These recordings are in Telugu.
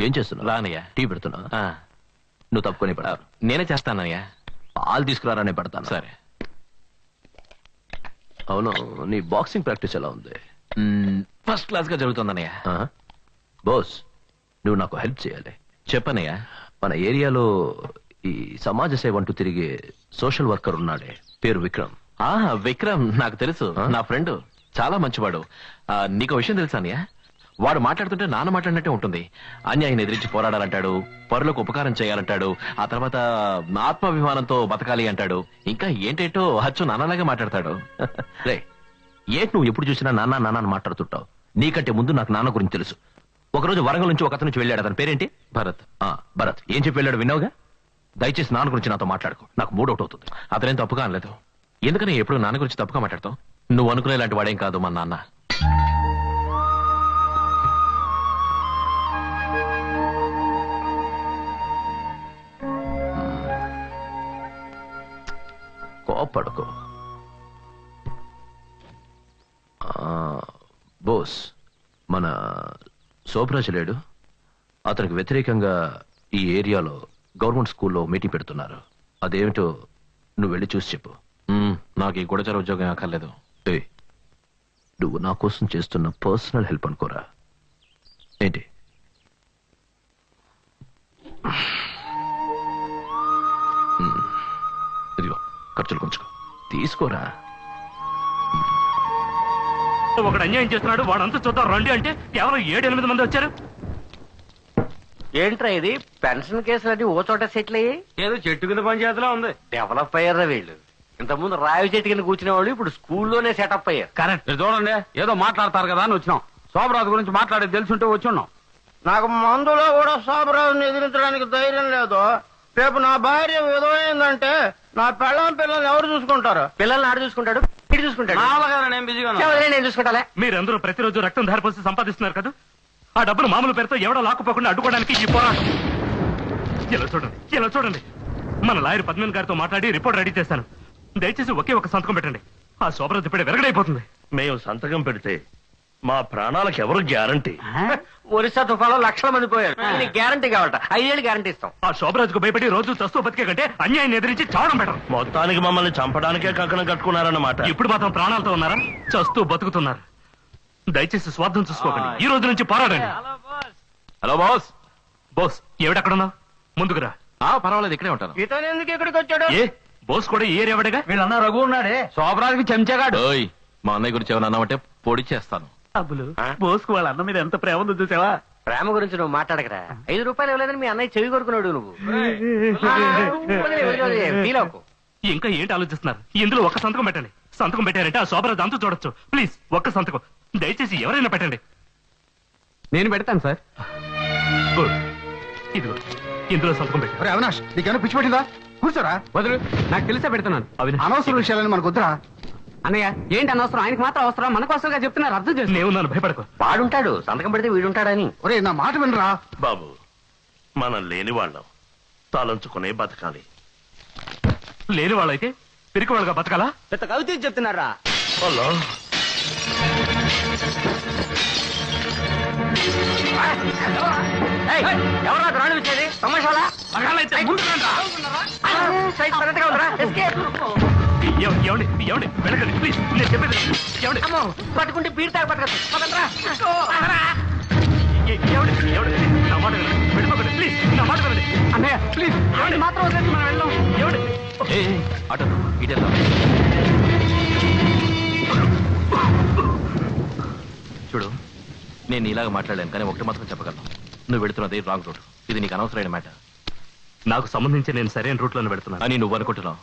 ఏం చేస్తున్నావు? రానయ్యా. టీ పెడుతున్నా. నువ్వు తప్పుకొని పడా. నేనే చేస్తానయ్యా. పాలు తీసుకురానే పెడతాను. సరే. అవును, నీ బాక్సింగ్ ప్రాక్టీస్ ఎలా ఉంది? ఫస్ట్ క్లాస్ గా జరుగుతుందన్నయ్య. బోస్, నువ్వు నాకు హెల్ప్ చేయాలి. చెప్పనయ్యా. మన ఏరియాలో ఈ సమాజ సేవ అంటూ తిరిగే సోషల్ వర్కర్ ఉన్నాడే, పేరు విక్రమ్. విక్రమ్ నాకు తెలుసు. నా ఫ్రెండ్, చాలా మంచివాడు. నీకు విషయం తెలుసా అన్నయ్య? వాడు మాట్లాడుతుంటే నాన్న మాట్లాడినట్టే ఉంటుంది. అన్యాయం ఎదిరించి పోరాడాలంటాడు, పరులకు ఉపకారం చేయాలంటాడు, ఆ తర్వాత ఆత్మాభిమానంతో బతకాలి అంటాడు. ఇంకా ఏంటేంటో అచ్చు నాన్నలాగే మాట్లాడతాడు. రే, ఏంటి నువ్వు ఎప్పుడు చూసినా నాన్న నాన్న అని మాట్లాడుతుంటావు? నీకంటే ముందు నాకు నాన్న గురించి తెలుసు. ఒకరోజు వరంగల్ నుంచి ఒక నుంచి వెళ్ళాడు. అతని పేరేంటి? భరత్. భరత్ ఏం చెప్పి వెళ్ళాడు విన్నావుగా? దయచేసి నాన్న గురించి నాతో మాట్లాడుకో, నాకు మూడౌట్ అవుతుంది. అతనేం తప్పుగా అనలేదు. ఎందుకని ఎప్పుడు నాన్న గురించి తప్పుగా మాట్లాడతావు? నువ్వు అనుకునేలాంటి వాడేం కాదు మా నాన్న. కోపడుకో. బోస్, మన శోభరాజు లేడు, అతనికి వ్యతిరేకంగా ఈ ఏరియాలో గవర్నమెంట్ స్కూల్లో మీటింగ్ పెడుతున్నారు. అదేమిటో నువ్వు వెళ్ళి చూసి చెప్పు. నాకు ఈ గుడచర ఉద్యోగం అక్కర్లేదు. నువ్వు నా కోసం చేస్తున్న పర్సనల్ హెల్ప్ అనుకోరా ఏంటి? ఇదిగో ఖర్చులు కొంచెం తీసుకోరా. ఒకడు అన్యాయం చేస్తున్నాడు, వాడంతా చూద్దాం రండి అంటే కేవలం 7-8 మంది వచ్చారు. ఏంట్రా ఇది? పెన్షన్ కేసులన్నీ ఓ చోట సెటిల్ అయ్యి ఏదో చెట్టు కింద పంచాయతీలో ఉంది. డెవలప్ అయ్యారా వీళ్ళు? ఇంతకుముందు రావి చెట్టు కింద కూర్చునే వాళ్ళు ఇప్పుడు స్కూల్లోనే సెటప్ అయ్యారు. కరెక్ట్. చూడండి, ఏదో మాట్లాడతారు కదా అని వచ్చినాం. శోభరాజు గురించి మాట్లాడేది తెలుసుంటే వచ్చి ఉన్నాం. నాకు మందులో కూడా శోభరాజుని ఎదిరించడానికి ధైర్యం లేదు. రేపు నా భార్య విధమైందంటే నా పెళ్ళం పిల్లల్ని ఎవరు చూసుకుంటారు? పిల్లల్ని ఆడు చూసుకుంటాడు, ఇటు చూసుకుంటాడు. నేను బిజీగా నేను చూసుకుంటాలే. మీరందరూ ప్రతిరోజు రక్తం ధారపోసి సంపాదిస్తున్నారు కదా, ఆ డబ్బులు మామూలు పేరుతో ఎవడో లాక్కుపోకుండా అడ్డుకోవడానికి ఈ పోరాటం. ఇలా చూడండి, మన లాయర్ పద్మన్ గారితో మాట్లాడి రిపోర్ట్ రెడీ చేస్తాను. దయచేసి ఒకే ఒక సంతకం పెట్టండి. ఆ శోభరాజు ఇప్పుడే వెరగడైపోతుంది. మేము సంతకం పెడితే మా ప్రాణాలకు ఎవరు గ్యారంటీ? ఒరిస్సా తుఫాలో లక్షల మంది పోయారు. గ్యారంటీ కావాలట, 5 ఏళ్ళు గ్యారంటీ ఇస్తాం. ఆ శోభరాజుకు భయపడి రోజు చస్తూ బతికే కంటే అన్యాయం ఎదిరించి చావడం బెటర్. మొత్తానికి మమ్మల్ని చంపడానికే కంకణం కట్టుకున్నారన్నమాట. ఇప్పుడు మాత్రం ప్రాణాలతో ఉన్నారా? చస్తూ బతుకుతున్నారు. దయచేసి స్వార్థం చూసుకోకండి. ఈ రోజు నుంచి పోరాడండి. Hello boss. బోస్, ఏమిటక్కడున్నావు? ముందుకురా. పర్వాలేదు, ఇక్కడే ఉంటాను. ఇతను ఎందుకు ఇక్కడికి వచ్చాడు? ఏ బోస్ కూడా ఈ ఏరియావాడేగా? వీళ్ళన్నా రఘు ఉన్నాడే, శోభరాజుకి చెంచాగాడు. మా అన్నయ్య గురించి ఏమన్నా అన్నావంటే పొడి చేస్తాను. అబ్బులు, బోస్కు వాళ్ళ అన్న మీద ఎంత ప్రేమ ఉందో చూసావా? ప్రేమ గురించి నువ్వు మాట్లాడకరా. 5 రూపాయలు ఇవ్వలేదని మీ అన్నయ్య చెవి కొరుకున్నాడు. నువ్వు ఫీల్ అవ్వకు. ఇంకా ఏంటి ఆలోచిస్తున్నారు? ఇందులో ఒక్క సంతకం పెట్టండి. సంతకం పెట్టారంటే ఆ శోభరాజు అంతా చూడొచ్చు. ప్లీజ్ ఒక్క సంతకం దయచేసి ఎవరైనా పెట్టండి. నేను పెడతాను సార్. గుడ్. ఇదిగో ఇందులో సంతకం పెట్టండి. అవినాష్, నీకేమైనా పిచ్చి పట్టిందా? కూర్చోరా. వదులు, నాకు తెలిసే పెడుతున్నాను. అనవసరం విషయాలని మనకు వద్దురా. అన్నయ్య, ఏంటి అనవసరం? ఆయనకి మాత్రం అవసరం, మనకోసంగా చెప్తున్నారు, అర్థం చేసి. నేనున్నాను, భయపడకు. వాడుంటాడు, సంతకం పెడితే వీడుంటాడని. ఒరే, నా మాట వినరా బాబు. మనం లేని వాళ్ళం, తలంచుకునే బతకాలి. లేని వాళ్ళైతే పిరికి వాళ్ళగా బతకాలా? పెద్ద కవిత చెప్తున్నారా? హలో, ఎవరా రాడు వచ్చేది? తమాషాలా? ఏమండి వెళ్ళకండి ప్లీజ్. నేను చెప్పేది ఏమండి? పట్టుకుంటే బీడి తాగి పట్టకచ్చు. ఏమండి నా మాట వినండి. వెళ్ళిపోకండి ప్లీజ్. నా మాట వినండి. అన్నయ్య ప్లీజ్, ఏమండి మాత్రం వదిలేసి మనం వెళ్దాం. ఏమండి? అటు ఇటేద్దాం. చూడు, నేను ఇలాగ మాట్లాడాను, కానీ ఒకటి మాత్రం చెప్పగలను. నువ్వు వెళుతున్నది రాంగ్ రూట్. ఇది నీకు అనవసరమైన మాట. నాకు సంబంధించి నేను సరైన రూట్ లోనే పెడుతున్నాను అని నువ్వు అనుకుంటున్నావు.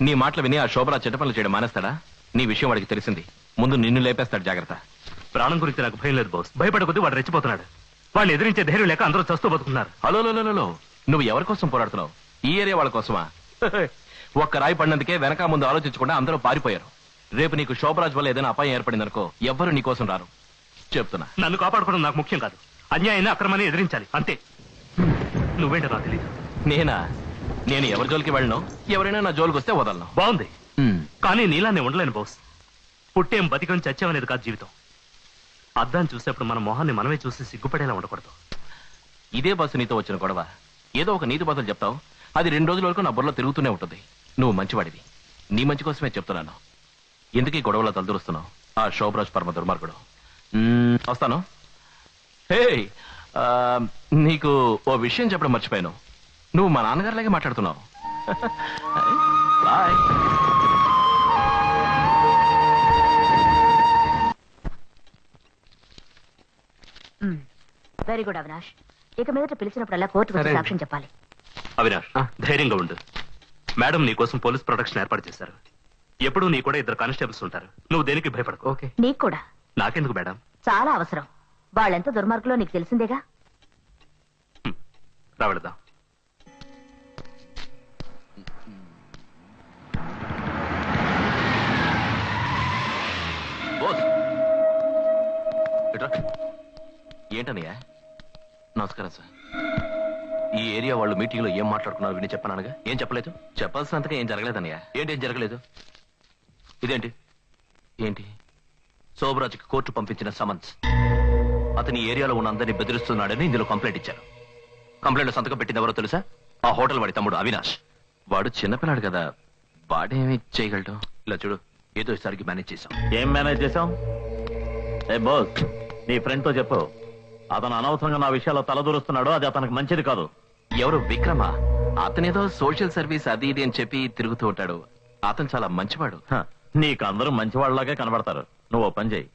నీ మాటలు విని ఆ శోభరా చెడ్డ పనులు చేయడం మానేస్తాడా? నీ విషయం వాడికి తెలిసింది, ముందు నిన్ను లేపేస్తాడు. జాగ్రత్త. ప్రాణం గురించి నాకు భయం లేదు బాస్. భయపడకొద్ది వాడు రెచ్చిపోతున్నాడు. వాడిని ఎదిరించే ధైర్యం లేక అందరూ చస్తూ బతుకున్నారు. హలో, నువ్వు ఎవరి కోసం పోరాడుతున్నావు? ఈ ఏరియా వాళ్ళ కోసమా? ఒక్క రాయి పడినందుకే వెనక ముందు ఆలోచించకుండా అందరూ పారిపోయారు. రేపు నీకు శోభరాజ్ వల్ల ఏదైనా అపాయం ఏర్పడిందనుకో, ఎవ్వరూ నీ కోసం రారు. చెప్తున్నా. నన్ను కాపాడుకోవడం నాకు ముఖ్యం కాదు. అన్యాయాన్ని అక్రమాన్ని ఎదిరించాలి అంతే. నువ్వేంటో నాకు తెలియదు. నేను ఎవరి జోలికి వెళ్ళను, ఎవరైనా నా జోలికి వస్తే వదలను. బాగుంది, కానీ నీలా నేను ఉండలేను బాస్. పుట్టేం బతికం చచ్చామనేది కాదు జీవితం. అద్దాన్ని చూసేప్పుడు మన మొహాన్ని మనమే చూసి సిగ్గుపడేలా ఉండకూడదు. ఇదే బస్సు నీతో వచ్చిన గొడవ. ఏదో ఒక నీతి బదులు చెప్తావు, అది 2 రోజుల వరకు నా బుర్రలో తిరుగుతూనే ఉంటుంది. నువ్వు మంచివాడివి, నీ మంచి కోసమే చెప్తున్నాను. ఎందుకు ఈ గొడవలో తలదూరుస్తున్నావు? ఆ శోభరాజ్ పరమ దుర్మార్గుడు. వస్తాను. హే, నీకు ఓ విషయం చెప్పడం మర్చిపోయాను. నువ్వు మా నాన్నగారిలాగే మాట్లాడుతున్నావు. బాయ్. Very good Avinash. ఇక మీదట పిలిచినప్పుడల్లా కోర్టుకు వచ్చి సాక్ష్యం చెప్పాలి. అవినాష్, ధైర్యంగా ఉండు. మేడం నీ కోసం పోలీస్ ప్రొటెక్షన్ ఏర్పాటు చేశారు. ఎప్పుడూ నీ కూడా 2 కానిస్టేబుల్స్ ఉంటారు. నువ్వు దేనికి భయపడకు. ఓకే. నీకు కూడా నాకెందుకు మేడం? చాలా అవసరం. వాళ్ళెంత దుర్మార్గులో నీకు తెలిసిందేగా. రావడదాం. ఏంటనయ్యా? నమస్కారం సార్. ఈ ఏరియా వాళ్ళు మీటింగ్ లో ఏం మాట్లాడుకున్నారు విని చెప్పానగా? ఏం చెప్పలేదు? చెప్పాల్సినంతగా ఏం జరగలేదన్నయ్యా. ఏంటేం జరగలేదు? ఇదేంటి? ఏంటి? శోభరాజ్కి కోర్టు పంపించిన సమన్స్. అతని ఏరియాలో ఉన్న అందరినీ బెదిరిస్తున్నాడని ఇందులో కంప్లైంట్ ఇచ్చారు. కంప్లైంట్ లో సంతకం పెట్టింది ఎవరో తెలుసా? ఆ హోటల్ వాడి తమ్ముడు అవినాష్. వాడు చిన్నపిల్లాడు కదా, వాడేమి చేయగలడు? ఇలా చూడు, ఏదో ఈసారికి మేనేజ్ చేశాం. ఏం మేనేజ్ చేసాం? ఏ బాస్, నీ ఫ్రెండ్ తో చెప్పు, అతను అనవసరంగా నా విషయాల్లో తలదూరుస్తున్నాడు. అది అతనికి మంచిది కాదు. ఎవరు? విక్రమ. అతనేదో సోషల్ సర్వీస్ అది ఇది అని చెప్పి తిరుగుతూ ఉంటాడు. అతను చాలా మంచివాడు. నీకు అందరూ మంచివాళ్లాగే కనబడతారు. నువ్వు ఓ పని చేయి,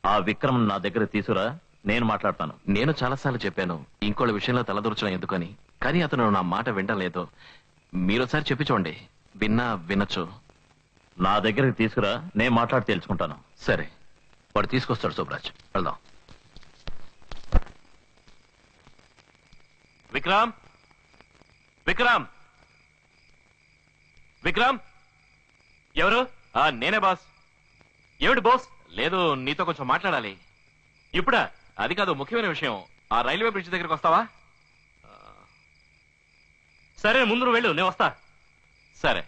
ఆ విక్రమ్ నా దగ్గర తీసుకురా, నేను మాట్లాడతాను. నేను చాలాసార్లు చెప్పాను ఇంకోళ్ళ విషయంలో తలదూర్చడం ఎందుకని, కానీ అతను నా మాట వింటలేదు. మీరోసారి చెప్పి చూడండి, వినొచ్చు. నా దగ్గరికి తీసుకురా, నేను మాట్లాడి తెలుసుకుంటాను. సరే. వాడు తీసుకొస్తాడు శోభరాజ్. వెళ్దాం. విక్రమ్, విక్రమ్, విక్రమ్. ఎవరు? నేనే బాస్. ఏమిటి బాస్? లేదు, నీతో కొంచెం మాట్లాడాలి. ఇప్పుడా? అది కాదు, ముఖ్యమైన విషయం. ఆ రైల్వే బ్రిడ్జ్ దగ్గరికి వస్తావా? సరే, ముందు నువ్వు వెళ్ళు, నేను వస్తా. సరే.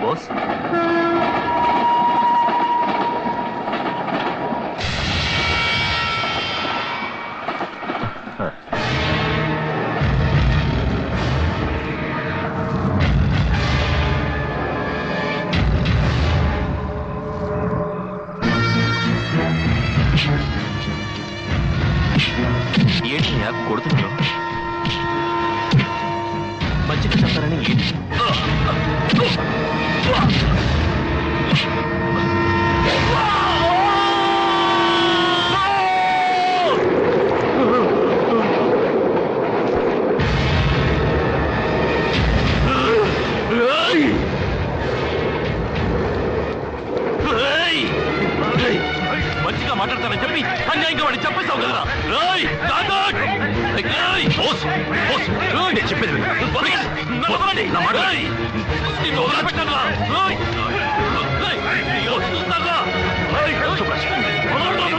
బాస్, ఏంటయ్యా కొడుతున్నాడు? మంచిగా చెప్తారని ఏంటి? మంచిగా మాట్లాడతానని చెప్పి అన్యాయంగా వాడిని చెప్పేశావు కదా. నేను చెప్పేది విను.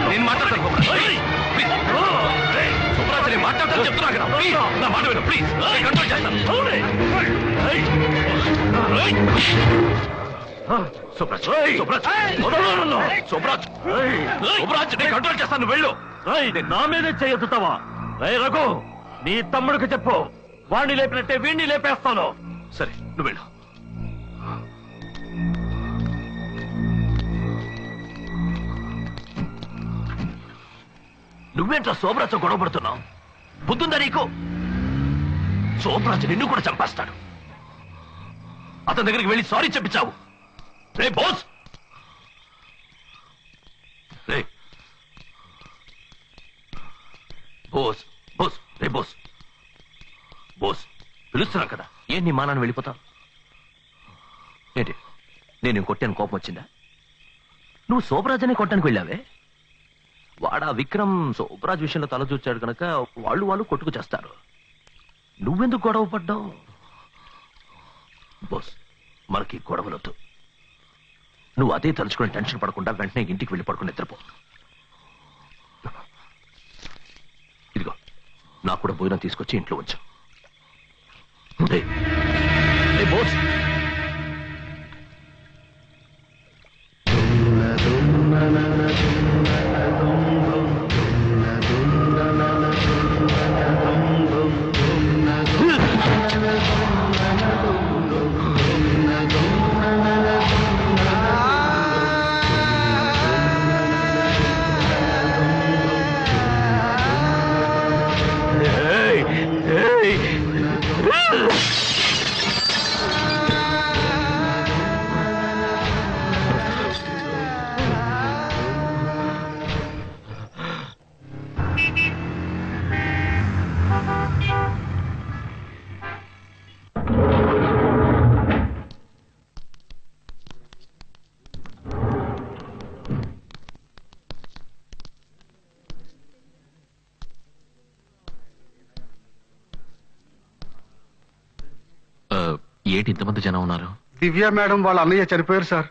నేను మాట్లాడతాను. శుభ్రాజ్, నేను మాట్లాడతాను చెప్తున్నా కదా. నా మాట విను ప్లీజ్. కంట్రోల్ చేస్తాను. శుభ్రాజ్, శుభ్రాజ్, శుభ్రాజ్, శుభ్రాజ్, నేను కంట్రోల్ చేస్తాను. వెళ్ళు. నా మీదే చేయొద్దుతావా? రఘు, నీ తమ్ముడికి చెప్పు, వాణ్ణి లేపినట్టే వీణ్ణి లేపేస్తాను. సరే, నువ్వు వెళ్ళు. నువ్వేంట్రా శోభరాజ్తో గొడవ పడుతున్నావు? బుద్ధుందా నీకు? శోభరాజ్ నిన్ను కూడా చంపేస్తాడు. అతని దగ్గరికి వెళ్ళి సారీ చెప్పించావు. రే బోస్, రే బోస్, బోస్, రే బోస్, బోస్ పిలుస్తున్నా కదా. ఏం నీ మానాన్ని వెళ్ళిపోతావు ఏంటి? నేను కొట్టాను, కోపం వచ్చిందా? నువ్వు శోభరాజనే కొట్టడానికి వెళ్ళావే. వాడా విక్రమ్ శోభరాజ్ విషయంలో తల చూచాడు కనుక వాళ్ళు కొట్టుకు చేస్తారు. నువ్వెందుకు గొడవ పడ్డావు? బోస్, మనకి గొడవలొద్దు. నువ్వు అదే తలుచుకుని టెన్షన్ పడకుండా వెంటనే ఇంటికి వెళ్ళి పడుకుని నిద్రపో. ఇదిగో నాకు కూడా భోజనం తీసుకొచ్చి ఇంట్లో ఉంచు. బోస్, ఏంటి ఇంతమంది జనం ఉన్నారు? దివ్య మేడం వాళ్ళ అన్నయ్య చనిపోయారు సార్.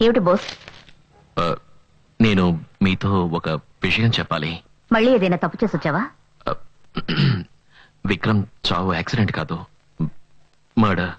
ఏమిటి బోస్? నేను మీతో ఒక విషయం చెప్పాలి. మళ్ళీ ఏదైనా తప్పు చేసి వచ్చావా? విక్రమ్ చావు యాక్సిడెంట్ కాదు, మర్డర్.